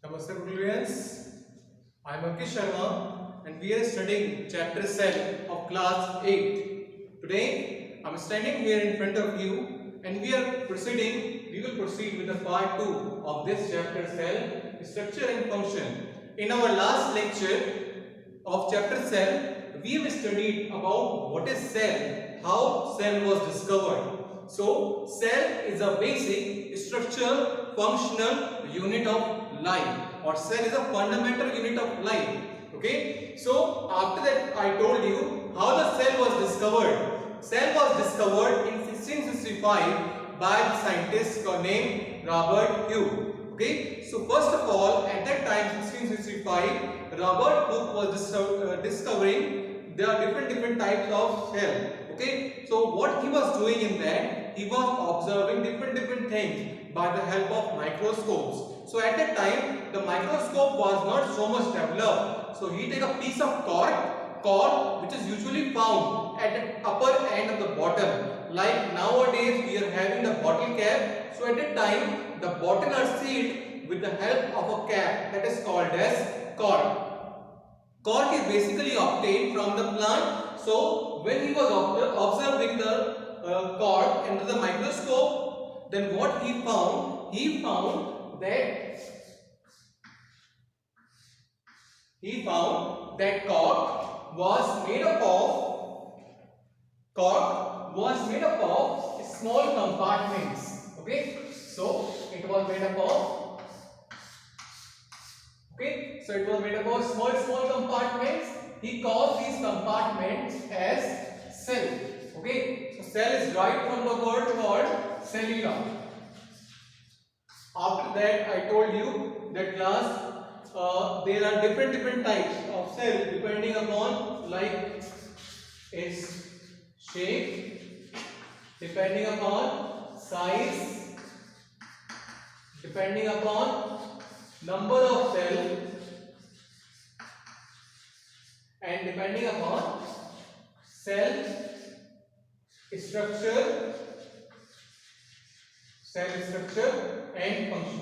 Namaste Brilliance. I am Ankish Sharma and we are studying chapter 7 of class 8. Today I am standing here in front of you and we will proceed with the part 2 of this chapter cell, structure and function. In our last lecture of chapter cell, we have studied about what is cell, how cell was discovered. So cell is a basic structure functional unit of life, or cell is a fundamental unit of life. Okay, so after that I told you how the cell was discovered. Cell was discovered in 1665 by the scientist named Robert Hooke. Okay, so first of all, at that time 1665, Robert Hooke was discovering there are different types of cell. Okay, so what he was doing in that, he was observing different things by the help of microscopes. So at that time the microscope was not so much developed. So he take a piece of cork which is usually found at the upper end of the bottle. Like nowadays we are having the bottle cap. So at that time the bottle are sealed with the help of a cap that is called as cork. Cork is basically obtained from the plant. So when he was observing the cork under the microscope, then what he found? He found that cork was made up of small compartments. Okay, so it was made up of small compartments. He called these compartments as cell. Okay, so cell is derived from the word called cellula. After that, I told you that class there are different types of cell depending upon like its shape, depending upon size, depending upon number of cells, and depending upon cell structure and function.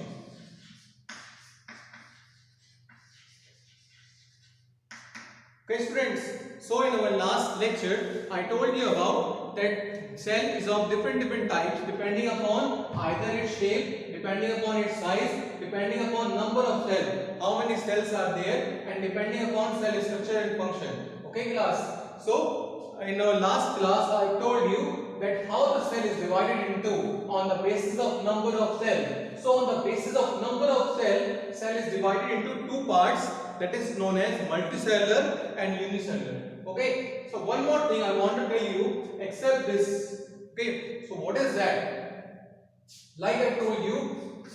Okay students, so in our last lecture I told you about that cell is of different types depending upon either its shape, depending upon its size, depending upon number of cells, how many cells are there, and depending upon cell structure and function. Okay class, so in our last class I told you that how the cell is divided into on the basis of number of cells. So on the basis of number of cell is divided into two parts, that is known as multicellular and unicellular. Okay, so one more thing I want to tell you except this. Okay, so what is that? Like I told you,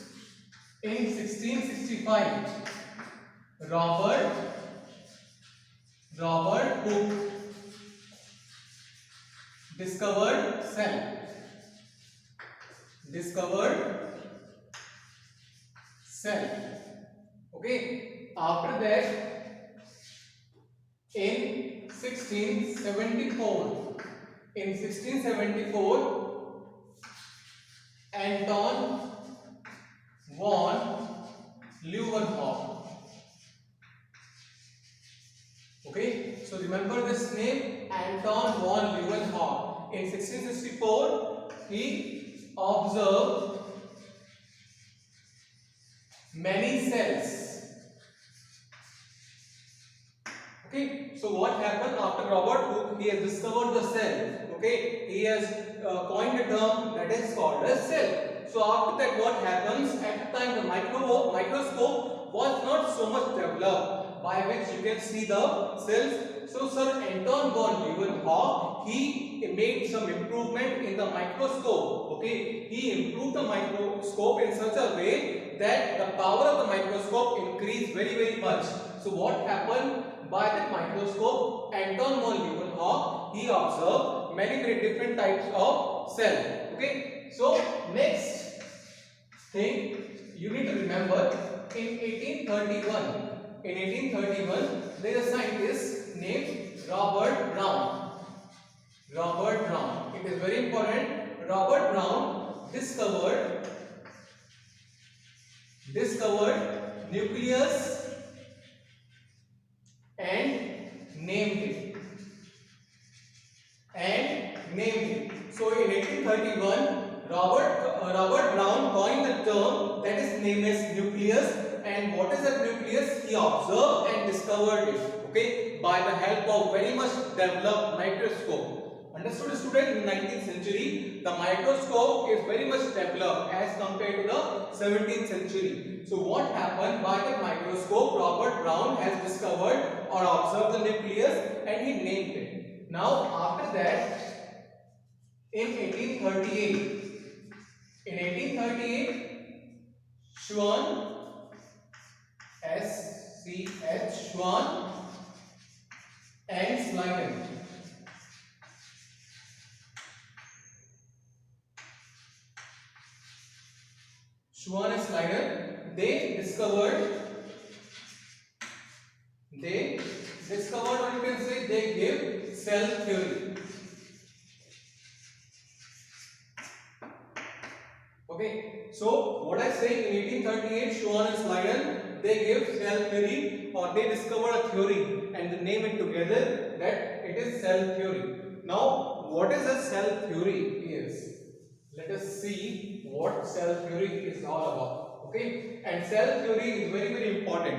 in 1665 Robert Hooke discovered cell. Okay, after that in 1674 Anton von Leeuwenhoek. Okay, so remember this name, Anton von Leeuwenhoek. In 1664 he observed many cells. Okay, so what happened after Robert Hooke? He has discovered the cell. Okay, he has coined a term that is called as cell. So after that, what happens? At the time, the microscope was not so much developed by which you can see the cells. So Sir Anton von Leeuwenhoek, he made some improvement in the microscope. Okay, he improved the microscope in such a way that the power of the microscope increased very much. So what happened? By the microscope, Anton von Leeuwenhoek, he observed many different types of cell. Okay, so next thing you need to remember, in 1831 there is a scientist named Robert Brown. It is very important. Robert Brown discovered nucleus and named it. So in 1831, Robert Brown coined the term that is named as nucleus. And what is a nucleus? He observed and discovered it, okay, by the help of very much developed microscope. Understood, student? In the 19th century, the microscope is very much developed as compared to the 17th century. So what happened? By the microscope, Robert Brown has discovered or observed the nucleus and he named it. Now after that, in 1838, Schwann, S-C-H, Schwann and Schleiden. Schwann and Schleiden, they discovered, or you can say they gave cell theory. Okay, so what I say, in 1838, Schwann and Schleiden, they gave cell theory, or they discovered a theory and they name it together that it is cell theory. Now, what is a cell theory is? Let us see what cell theory is all about. Okay, and cell theory is very, very important.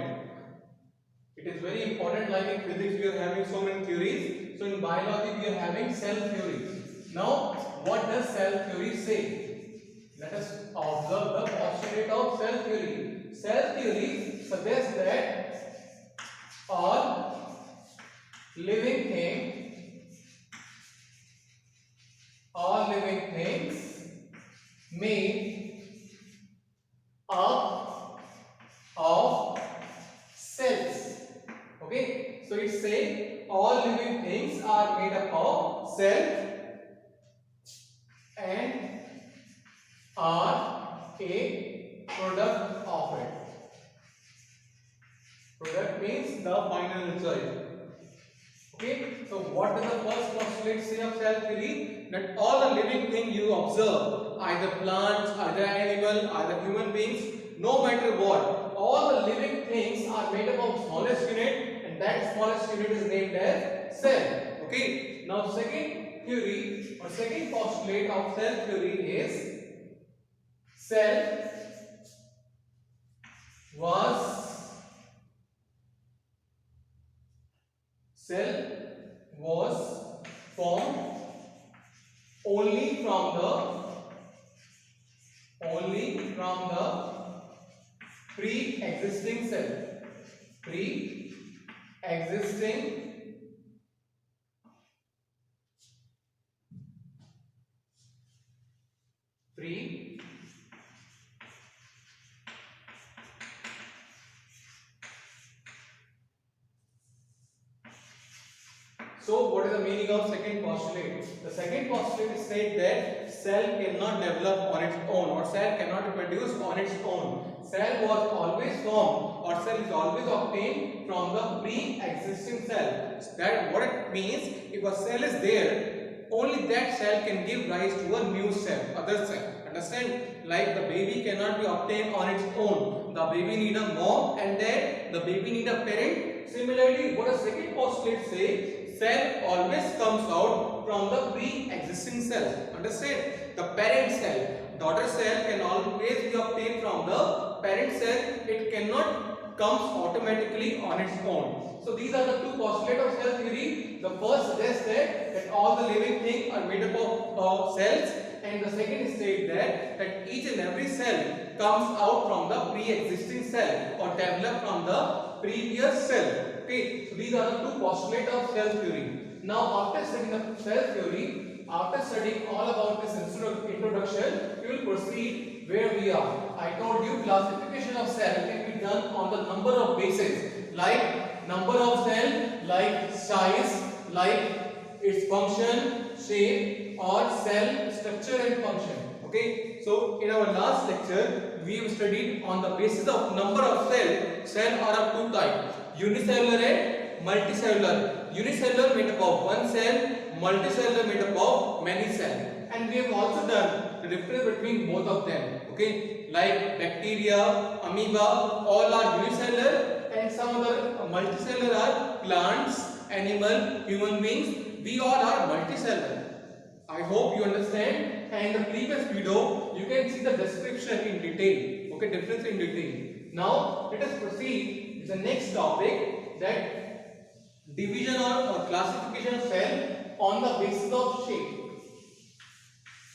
It is very important, like in physics we are having so many theories. So in biology we are having cell theory. Now, what does cell theory say? Let us observe the postulate of cell theory. Cell theory suggests that all living things made up of cells. Okay, so it says all living things are made up of cells and are a product of it. Product means the final result. Okay, so what does the first postulate say of cell theory? That all the living things you observe, either plants, either animal, either human beings, no matter what, all the living things are made up of smallest unit, and that smallest unit is named as cell. Okay, now second theory or second postulate of cell theory is cell was formed only from the pre-existing cell. So what is the meaning of second postulate? The second postulate is said that cell cannot develop on its own, or cell cannot reproduce on its own. Cell was always formed, or cell is always obtained from the pre-existing cell. That what it means, if a cell is there, only that cell can give rise to a new cell, other cell. Understand? Like the baby cannot be obtained on its own. The baby need a mom, and then the baby need a parent. Similarly, what a second postulate says, cell always comes out from the pre-existing cell. Understand? The parent cell, daughter cell can always be obtained from the parent cell. It cannot come automatically on its own. So these are the two postulates of cell theory. The first suggests that all the living things are made up of cells, and the second states that each and every cell comes out from the pre-existing cell or developed from the previous cell. Okay, so these are the two postulates of cell theory. Now, after studying the cell theory, after studying all about this introduction, we will proceed where we are. I told you classification of cell can be done on the number of bases, like number of cell, like size, like its function, shape, or cell structure and function. Okay, so in our last lecture, we have studied on the basis of number of cells. Cells are of two types: unicellular and multicellular. Unicellular made up of one cell, multicellular made up of many cells. And we have also done the difference between both of them. Okay, like bacteria, amoeba, all are unicellular and some other multicellular are plants, animal, human beings. We all are multicellular. I hope you understand. And in the previous video, you can see the description in detail. Okay, difference in detail. Now, let us proceed with the next topic, that division or classification of cell on the basis of shape.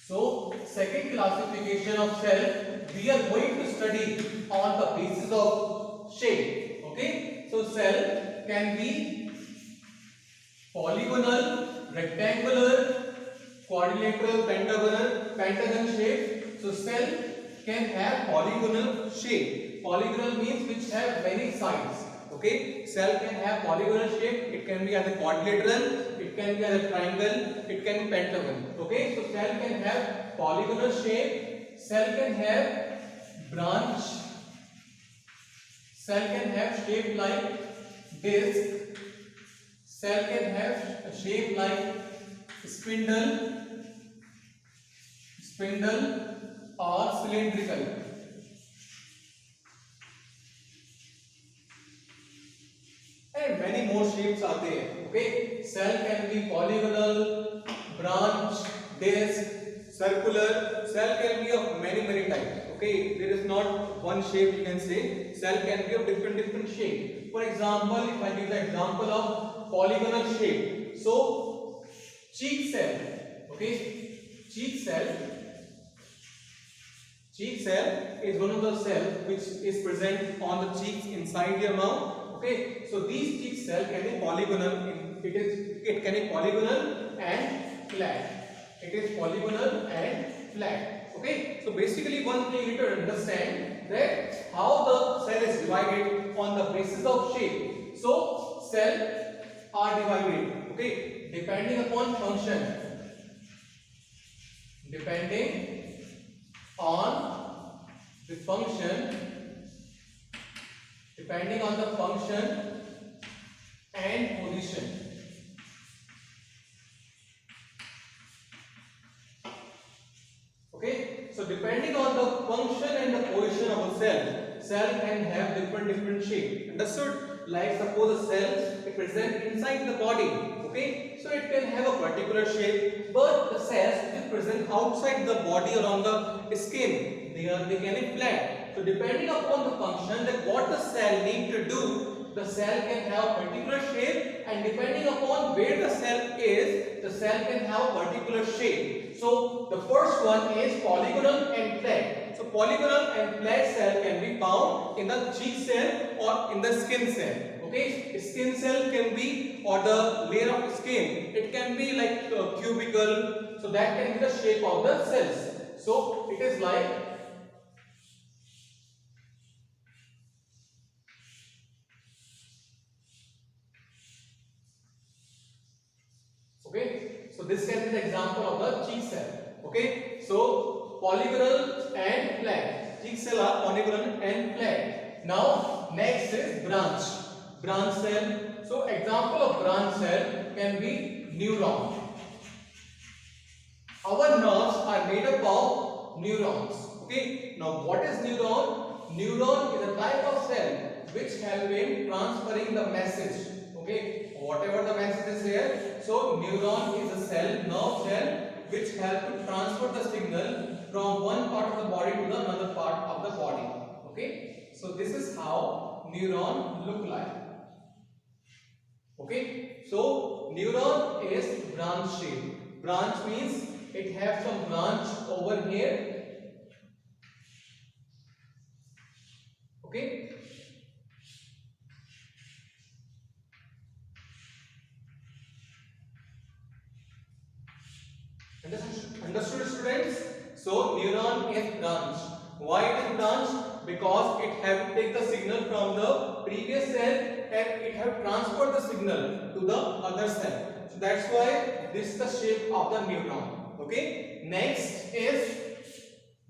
So, second classification of cell we are going to study on the basis of shape. Okay, so cell can be polygonal, rectangular, quadrilateral, pentagon shape. So cell can have polygonal shape. Polygonal means which have many sides. Okay, cell can have polygonal shape. It can be either quadrilateral, it can be either triangle, it can be pentagon. Okay, so cell can have polygonal shape. Cell can have branch. Cell can have shape like disc. Cell can have a shape like spindle or cylindrical. And many more shapes are there. Okay, cell can be polygonal, branch, disc, circular. Cell can be of many types. Okay, there is not one shape you can say. Cell can be of different shape. For example, if I give the example of polygonal shape, so cheek cell. Okay, cheek cell is one of the cells which is present on the cheeks inside your mouth. Okay, so these cheek cell can be polygonal. It can be polygonal and flat. It is polygonal and flat. Okay, so basically one thing you need to understand, that how the cell is divided on the basis of shape. So cells are divided. Okay, depending upon function. Depending on the function and position. Okay, so depending on the function and the position of a cell can have different shape. Understood? Like suppose a cell is present inside the body. Okay, so it can have a particular shape, but the cells which is present outside the body or on the skin, they can be flat. So depending upon the function that what the cell need to do, the cell can have a particular shape, and depending upon where the cell is, the cell can have a particular shape. So the first one is polygonal and flat. So polygonal and flat cell can be found in the cheek cell or in the skin cell. Okay, skin cell can be, or the layer of skin, it can be like cubicle. So that can be the shape of the cells. So it is like okay. So this can be the example of the cheek cell. Okay, so polygonal and flat. Cheek cell are polygonal and flat. Now next is branch cell. So example of branch cell can be neuron. Our nerves are made up of neurons. Okay, now what is neuron? Neuron is a type of cell which help in transferring the message. Okay, whatever the message is here. So neuron is a cell, nerve cell, which help to transfer the signal from one part of the body to the another part of the body. Okay, so this is how neuron look like. Okay, so neuron is branch shape. Branch means it has some branch over here. Okay, understood students? So neuron is branch. Why it is branch? Because it have to take the signal from the previous cell and it have transferred the signal to the other cell. So that's why this is the shape of the neuron. Okay. Next is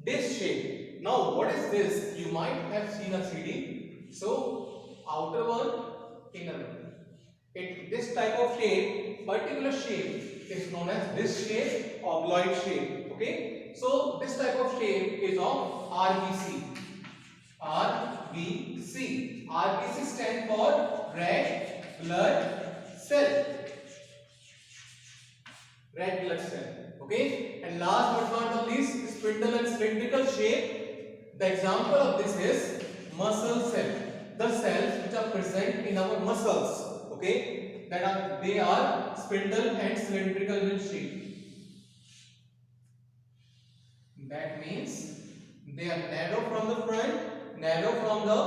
disc shape. Now what is this? You might have seen a 3D. So outer one, inner one. This type of shape, particular shape, is known as disc shape, oblong shape. Okay. So this type of shape is of RBC. RBC. RBC stand for red blood cell. Red blood cell. Okay. And last but not the least, spindle and cylindrical shape. The example of this is muscle cell. The cells which are present in our muscles. Okay. They are spindle and cylindrical in shape. That means they are narrow from the front, narrow from the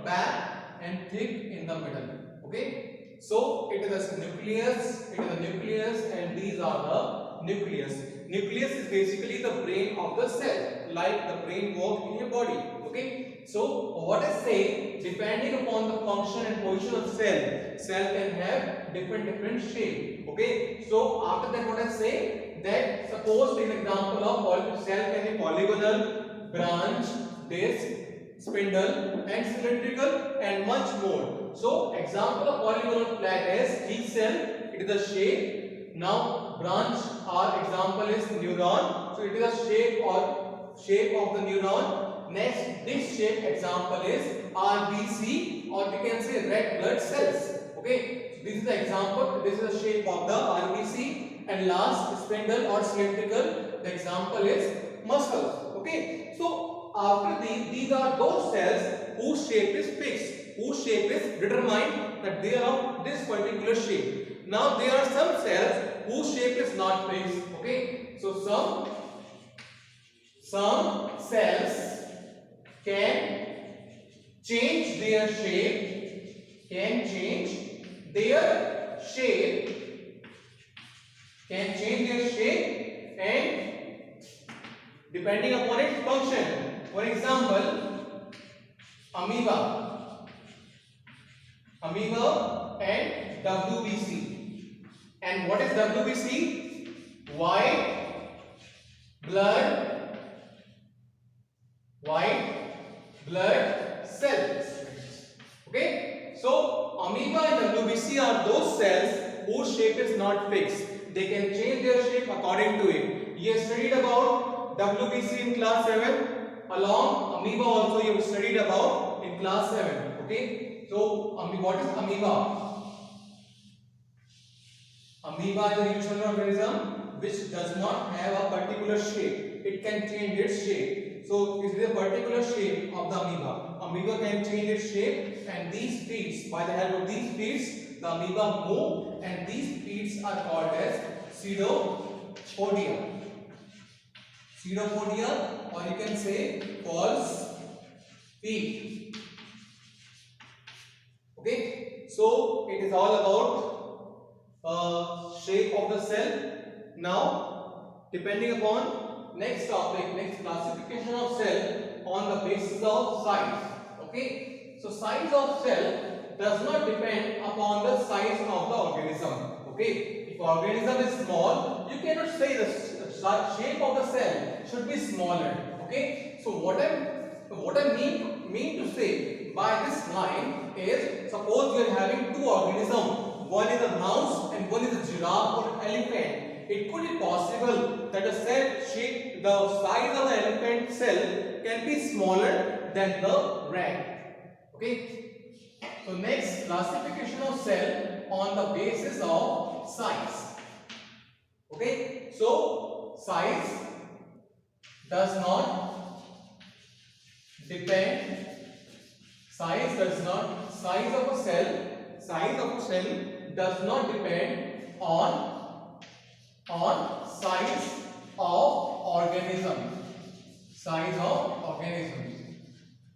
back, and thick in the middle. Okay. So it is a nucleus. It is a nucleus, and these are the nucleus. Nucleus is basically the brain of the cell, like the brain work in your body. Okay. So what I say, depending upon the function and position of cell can have different shape. Okay. So after that, what I say, that suppose in example of cell can be polygonal, branch, disc, spindle, and cylindrical, and much more. So example of polygonal flag is each cell, it is a shape. Now branch or example is neuron, so it is a shape of the neuron. Next, this shape example is RBC, or we can say red blood cells. Okay, so this is the example. This is the shape of the RBC. And last, spindle or cylindrical, the example is muscles. Okay, so after these are those cells whose shape is fixed, whose shape is determined, that they are of this particular shape. Now there are some cells whose shape is not fixed. Okay, so some cells can change their shape, and depending upon its function. For example, amoeba and WBC. And what is WBC? White blood cells. Okay, so amoeba and WBC are those cells whose shape is not fixed. They can change their shape according to it. You have studied about WBC in class 7. Along amoeba also you have studied about in class 7. Okay, so what is amoeba? Amoeba is a unicellular organism which does not have a particular shape. It can change its shape. So this is a particular shape of the amoeba. Amoeba can change its shape, and these feet, by the help of these feet, the amoeba move, and these feet are called as pseudopodia. Pseudopodia, or you can say false feet. Okay, so it is all about shape of the cell. Now, depending upon next topic, next classification of cell on the basis of size. Okay, so size of cell does not depend upon the size of the organism. Okay, if organism is small, you cannot say the shape of the cell should be smaller. Okay, so what I mean to say by this line is, suppose you are having two organisms. One is a mouse and one is a giraffe or elephant. It could be possible that the size of the elephant cell can be smaller than the rat. Okay. So next, classification of cell on the basis of size. Okay. So size does not depend. Size of a cell does not depend on size of organism.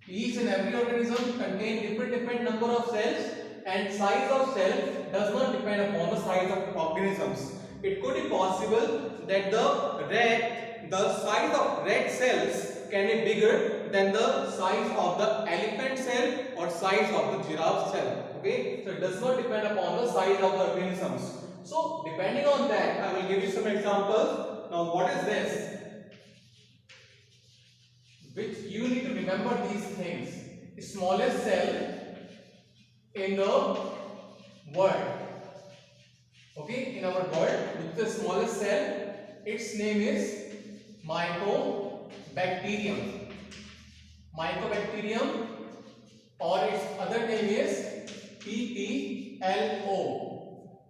Each and every organism contains different number of cells, and size of cell does not depend upon the size of organisms. It could be possible that the size of rat cells can be bigger than the size of the elephant cell or size of the giraffe cell. Okay, so it does not depend upon the size of the organisms. So depending on that, I will give you some examples. Now what is this? Which you need to remember these things. The smallest cell in the world. Okay, in our world, which is the smallest cell, its name is Mycobacterium. Mycobacterium, or its other name is PPLO,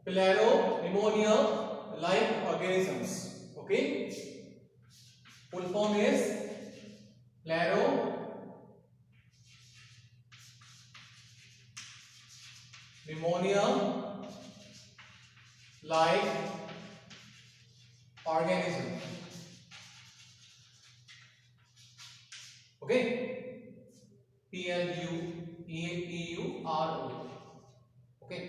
Pleuropneumonia like organisms. Okay, full form is Pleuropneumonia like organism. Okay, PLUEURO. Okay,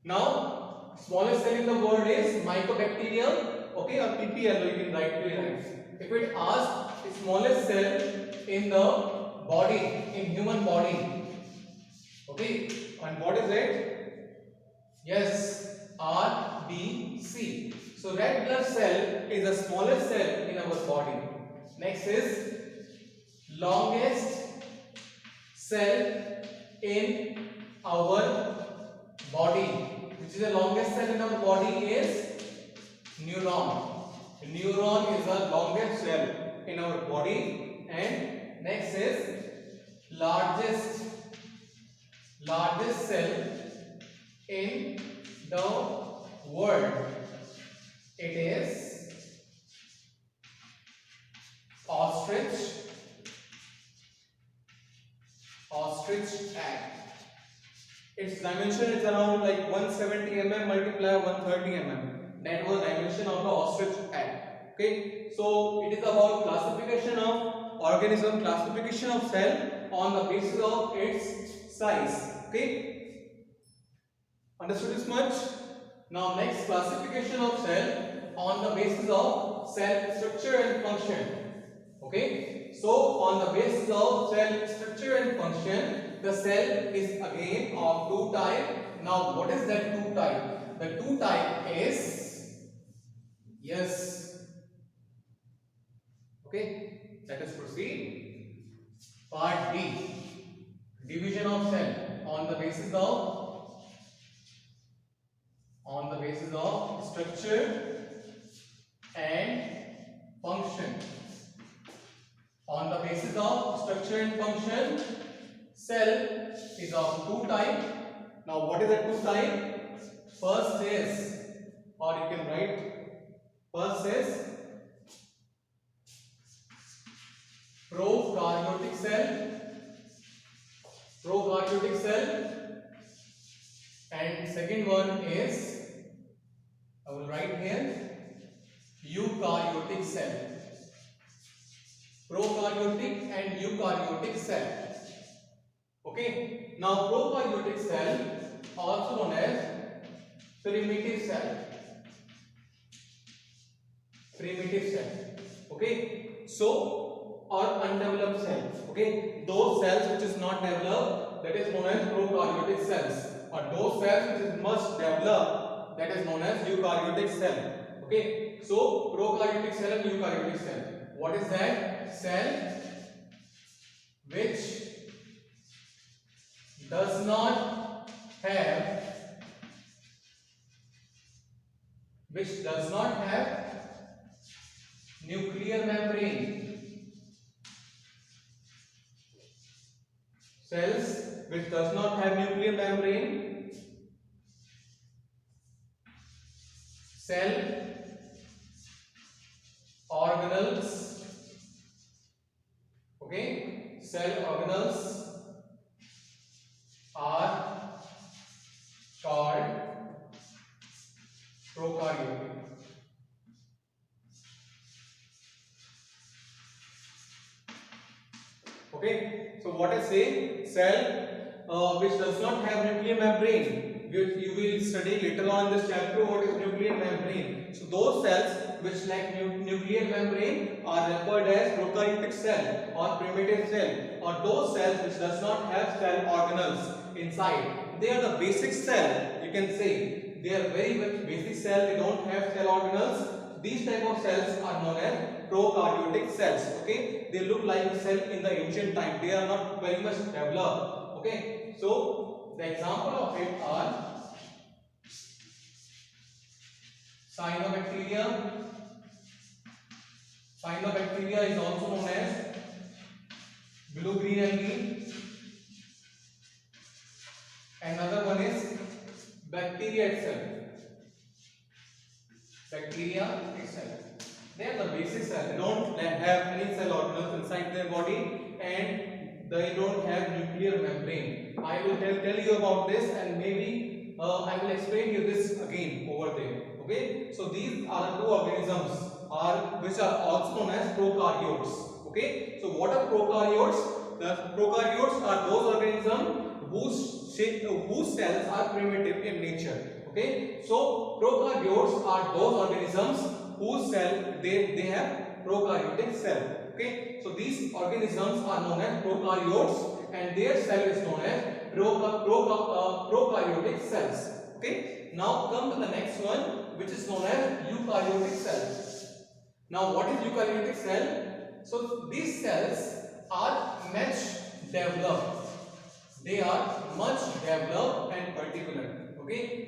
now smallest cell in the world is Mycobacterium. Okay, or PPLO, you can write clearly. If it asks the smallest cell in the body, in human body, okay, and what is it? Yes, RBC. So red blood cell is the smallest cell in our body. Next is longest cell in our body. Which is the longest cell in our body is neuron. Neuron is the longest cell in our body. And next is largest cell in the world. It is ostrich egg. Its dimension is around like 170 mm multiply 130 mm. That was dimension of the ostrich egg. Okay, so it is about classification of organism, classification of cell on the basis of its size. Okay, understood this much? Now next, classification of cell on the basis of cell structure and function. Okay, so on the basis of cell structure and function, the cell is again of two type. Now what is that two type? The two type is, yes, okay, let us proceed. Part D, division of cell on the basis of structure and function. On the basis of structure and function, cell is of two type. Now what is the two type? First is, or you can write, first is prokaryotic cell, and second one is, I will write here, eukaryotic cell. Prokaryotic and eukaryotic cell. Okay, now prokaryotic cell, also known as primitive cell. Okay, so, or undeveloped cell. Okay, those cells which is not developed, that is known as prokaryotic cells, or those cells which is much developed, that is known as eukaryotic cell. Okay, so prokaryotic cell and eukaryotic cell. What is that? Cell which does not have nuclear membrane. Cells which does not have nuclear membrane. Cell organelles. Okay, cell organelles are called prokaryotic. Okay, so what I say, cell which does not have nuclear membrane. You will study later on in this chapter what is nuclear membrane. So those cells which lack nuclear membrane are referred as prokaryotic cell or primitive cell, or those cells which does not have cell organelles inside. They are the basic cell, you can say. They are very much basic cell, they don't have cell organelles. These type of cells are known as prokaryotic cells. Okay, they look like a cell in the ancient time. They are not very much developed. Okay, so the example of it are cyanobacteria. Cyanobacteria is also known as blue green algae. Another one is bacteria itself. Bacteria itself. They are the basic cell. They don't have any cell organelles inside their body, and they don't have nuclear membrane. I will tell you about this, and maybe I will explain you this again over there. Okay. So these are the two organisms which are also known as prokaryotes. Okay. So what are prokaryotes? The prokaryotes are those organisms whose cells are primitive in nature. Okay. So prokaryotes are those organisms whose cell they have prokaryotic cell. Okay. So these organisms are known as prokaryotes, and their cell is known as prokaryotic cells. Okay. Now come to the next one, which is known as eukaryotic cell. Now what is eukaryotic cell? So these cells are much developed. They are much developed and particular. Okay.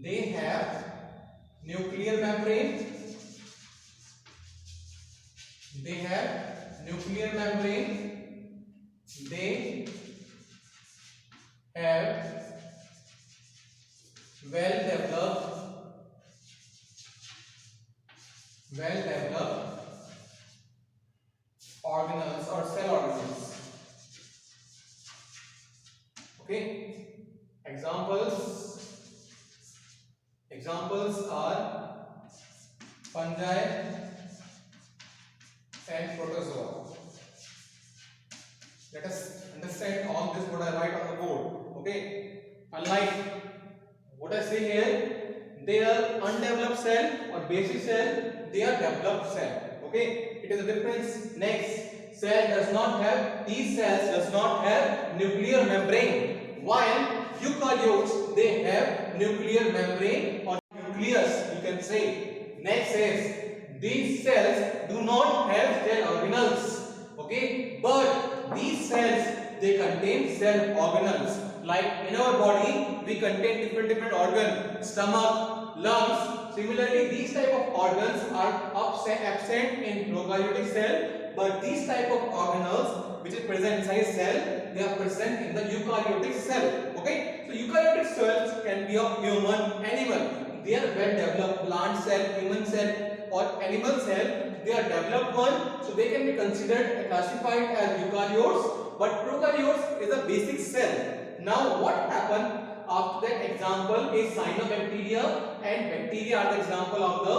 They have nuclear membrane. They have nuclear membrane. They have well developed organelles or cell organelles. Okay. Examples are fungi and protozoa. Let us understand all this what I write on the board. Okay. Unlike what I say here, they are undeveloped cell or basic cell. They are developed cell. Okay. It is a difference. Next, these cells does not have nuclear membrane, while eukaryotes they have nuclear membrane or nucleus, you can say. Next is these cells do not have cell organelles. Okay, but these cells they contain cell organelles. Like in our body, we contain different organs, stomach, lungs. Similarly, these type of organs are absent in prokaryotic cell. But these type of organelles which is present inside cell, they are present in the eukaryotic cell. Okay, so eukaryotic cells can be of human, animal. They are well developed plant cell, human cell, or animal cell. They are developed one, so they can be considered classified as eukaryotes. But prokaryotes is a basic cell. Now, what happened after that? Example is cyanobacteria, and bacteria are the example of the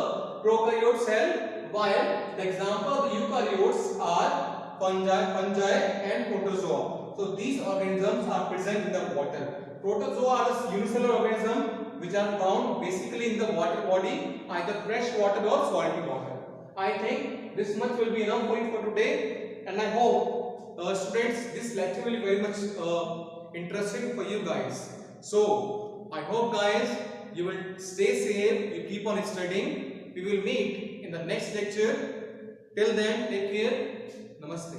prokaryote cell. While the example of the eukaryotes are fungi and protozoa. So these organisms are present in the water. Protozoa are unicellular organisms which are found basically in the water body, either fresh water or salty water. I think this much will be enough for you for today, and I hope students this lecture will be very much interesting for you guys. So I hope guys you will stay safe, you keep on studying. We will meet in the next lecture. Till then, take care. Namaste.